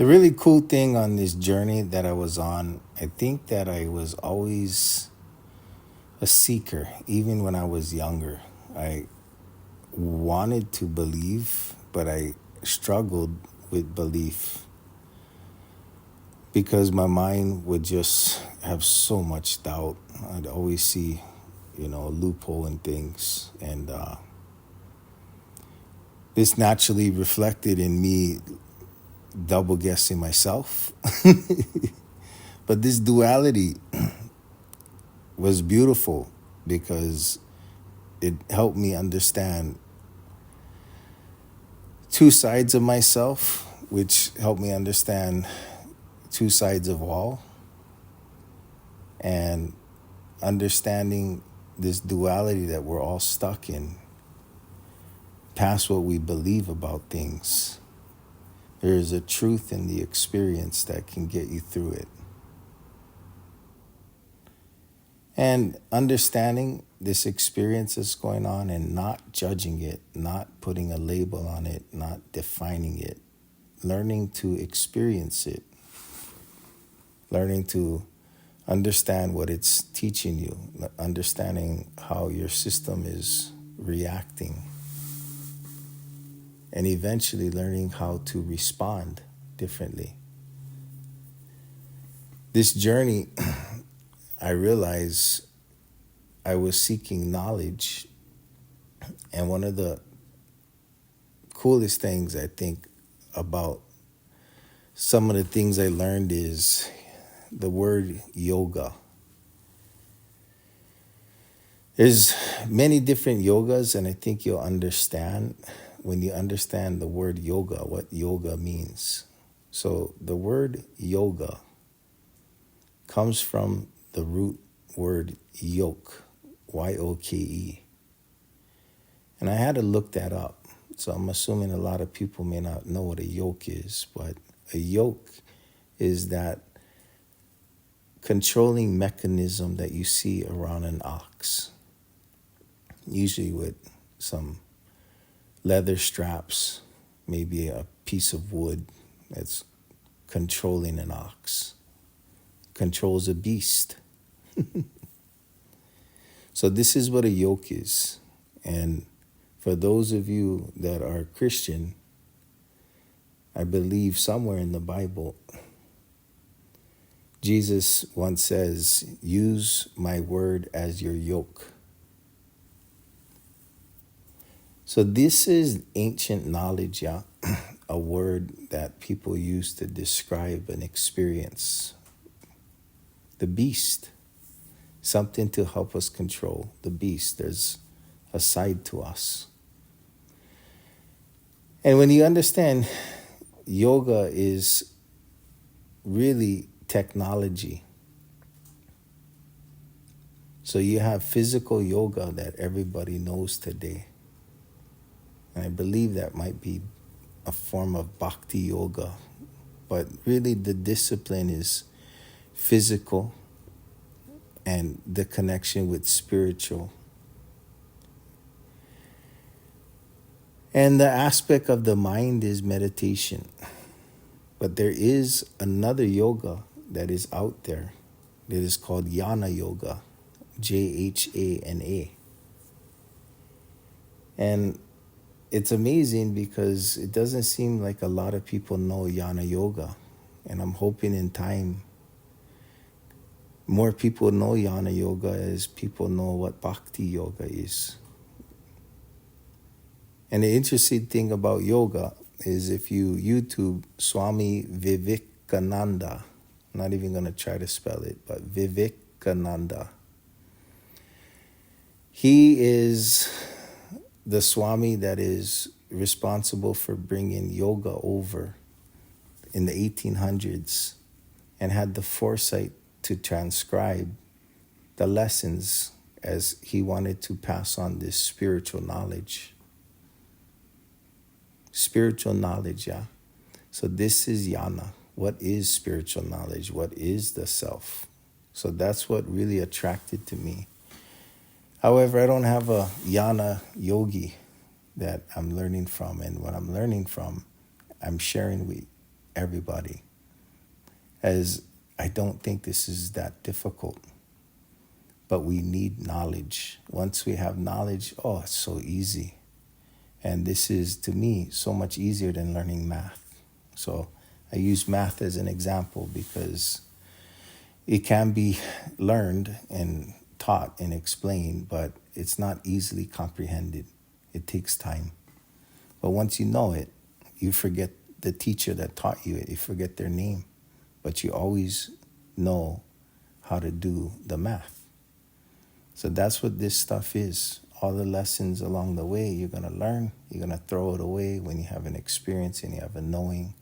The really cool thing on this journey that I was on, I think that I was always a seeker, even when I was younger. I wanted to believe, but I struggled with belief because my mind would just have so much doubt. I'd always see, a loophole in things. And this naturally reflected in me double guessing myself. But this duality was beautiful because it helped me understand two sides of myself, which helped me understand two sides of all, and understanding this duality that we're all stuck in, past what we believe about things. There is a truth in the experience that can get you through it. And understanding this experience that's going on and not judging it, not putting a label on it, not defining it, learning to experience it, learning to understand what it's teaching you, understanding how your system is reacting, and eventually learning how to respond differently. This journey, I realized I was seeking knowledge, and one of the coolest things I think about some of the things I learned is the word yoga. There's many different yogas, and I think you'll understand when you understand the word yoga, what yoga means. So the word yoga comes from the root word yoke, Y-O-K-E. And I had to look that up. So I'm assuming a lot of people may not know what a yoke is, but a yoke is that controlling mechanism that you see around an ox, usually with some leather straps, maybe a piece of wood that's controlling an ox, controls a beast. So this is what a yoke is. And for those of you that are Christian, I believe somewhere in the Bible, Jesus once says, use my word as your yoke. So this is ancient knowledge, yeah, a word that people use to describe an experience. The beast, something to help us control the beast. There's a side to us. And when you understand, yoga is really technology. So you have physical yoga that everybody knows today. And I believe that might be a form of bhakti yoga. But really the discipline is physical and the connection with spiritual. And the aspect of the mind is meditation. But there is another yoga that is out there that is called Jhana Yoga, Jhana. And it's amazing because it doesn't seem like a lot of people know Jhana Yoga. And I'm hoping in time more people know Jhana Yoga as people know what Bhakti Yoga is. And the interesting thing about yoga is if you YouTube Swami Vivekananda, I'm not even going to try to spell it, but Vivekananda. He is the Swami that is responsible for bringing yoga over in the 1800s and had the foresight to transcribe the lessons as he wanted to pass on this spiritual knowledge. Spiritual knowledge, yeah. So this is Jhana. What is spiritual knowledge? What is the self? So that's what really attracted to me. However, I don't have a Jnana yogi that I'm learning from. And what I'm learning from, I'm sharing with everybody. As I don't think this is that difficult, but we need knowledge. Once we have knowledge, oh, it's so easy. And this is, to me, so much easier than learning math. So I use math as an example because it can be learned and taught and explained, but it's not easily comprehended. It takes time. But once you know it, you forget the teacher that taught you it. You forget their name, but you always know how to do the math. So that's what this stuff is. All the lessons along the way, you're going to learn. You're going to throw it away when you have an experience and you have a knowing.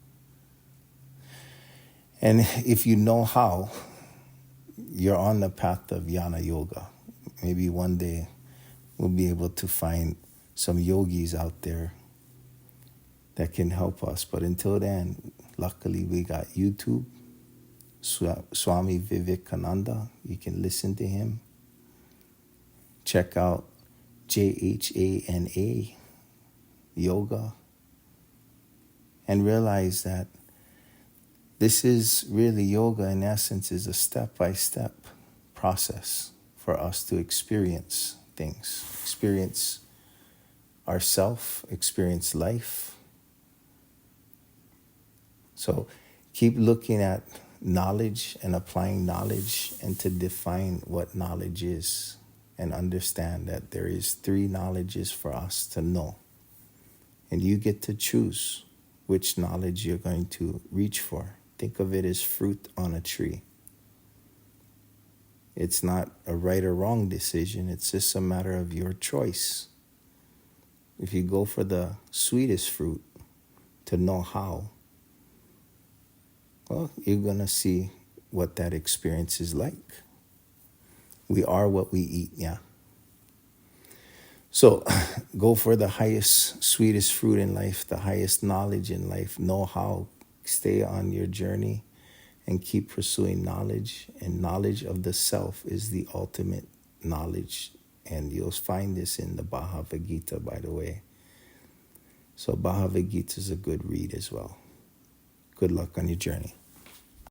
And if you know how, you're on the path of Jhana Yoga. Maybe one day we'll be able to find some yogis out there that can help us. But until then, luckily we got YouTube, Swami Vivekananda. You can listen to him. Check out Jhana Yoga and realize that this is really yoga in essence is a step-by-step process for us to experience things, experience ourself, experience life. So keep looking at knowledge and applying knowledge and to define what knowledge is and understand that there is 3 knowledges for us to know. And you get to choose which knowledge you're going to reach for. Think of it as fruit on a tree. It's not a right or wrong decision. It's just a matter of your choice. If you go for the sweetest fruit to know how, well, you're going to see what that experience is like. We are what we eat, yeah. So go for the highest, sweetest fruit in life, the highest knowledge in life. Know how, stay on your journey and keep pursuing knowledge. And knowledge of the self is the ultimate knowledge. And you'll find this in the Bhagavad Gita, by the way. So Bhagavad Gita is a good read as well. Good luck on your journey.